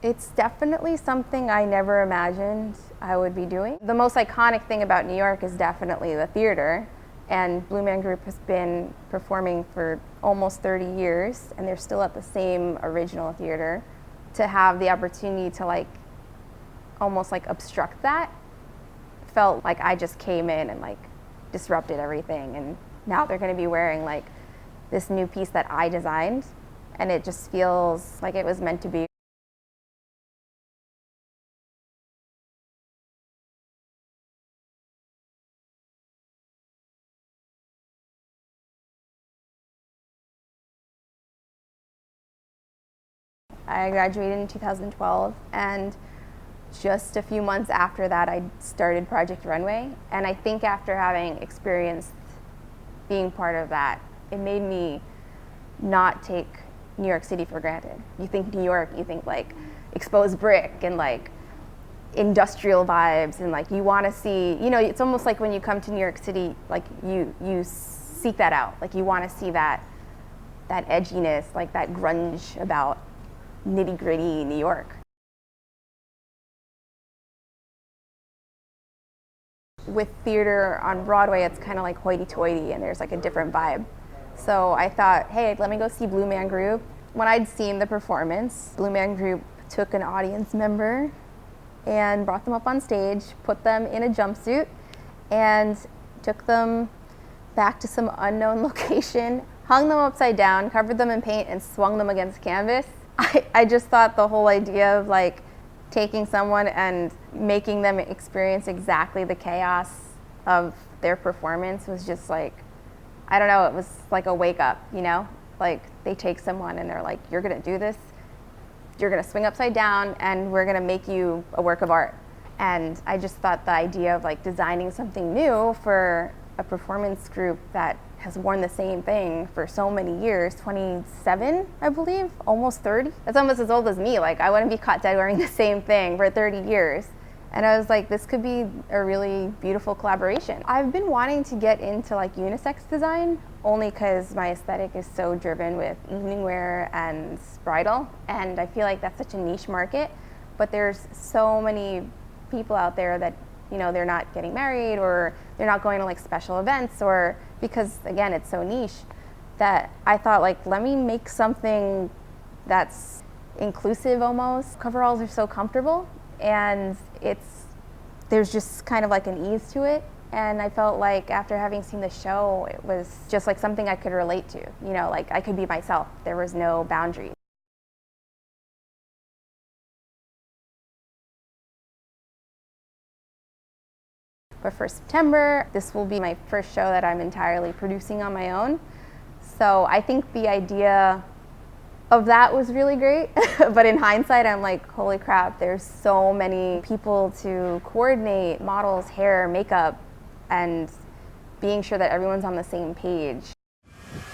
It's definitely something I never imagined I would be doing. The most iconic thing about New York is definitely the theater, and Blue Man Group has been performing for almost 30 years, and they're still at the same original theater. To have the opportunity to almost obstruct that felt like I just came in and disrupted everything, and now they're going to be wearing this new piece that I designed, and it just feels like it was meant to be. I graduated in 2012, and just a few months after that I started Project Runway, and I think after having experienced being part of that, it made me not take New York City for granted. You think New York, you think exposed brick and industrial vibes, and you want to see, it's almost like when you come to New York City, you seek that out. You want to see that edginess, that grunge about nitty-gritty New York. With theater on Broadway, it's kind of like hoity-toity, and there's a different vibe. So I thought, hey, let me go see Blue Man Group. When I'd seen the performance, Blue Man Group took an audience member and brought them up on stage, put them in a jumpsuit, and took them back to some unknown location, hung them upside down, covered them in paint, and swung them against canvas. I just thought the whole idea of taking someone and making them experience exactly the chaos of their performance was just I don't know, it was like a wake up, they take someone and they're you're gonna do this, you're gonna swing upside down, and we're gonna make you a work of art. And I just thought the idea of designing something new for a performance group that has worn the same thing for so many years, 27, I believe, almost 30. That's almost as old as me. I wouldn't be caught dead wearing the same thing for 30 years. And I was this could be a really beautiful collaboration. I've been wanting to get into unisex design, only because my aesthetic is so driven with evening wear and bridal. And I feel that's such a niche market, but there's so many people out there that they're not getting married, or they're not going to special events, or because again it's so niche, that I thought let me make something that's inclusive almost. Coveralls are so comfortable, and there's just kind of an ease to it, and I felt after having seen the show, it was just something I could relate to. I could be myself. There was no boundaries. But for September, this will be my first show that I'm entirely producing on my own. So I think the idea of that was really great. But in hindsight, I'm holy crap, there's so many people to coordinate: models, hair, makeup, and being sure that everyone's on the same page.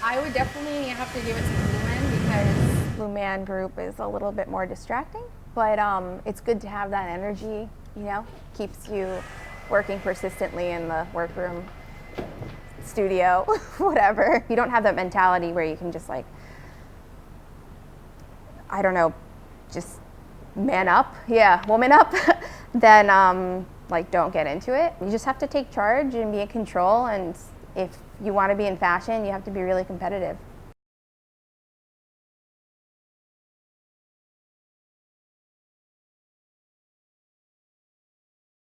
I would definitely have to give it to Blue Man, because Blue Man Group is a little bit more distracting. But it's good to have that energy, keeps you working persistently in the workroom, studio, whatever. You don't have that mentality where you can just I don't know, just man up, woman up, then don't get into it. You just have to take charge and be in control, and if you want to be in fashion, you have to be really competitive.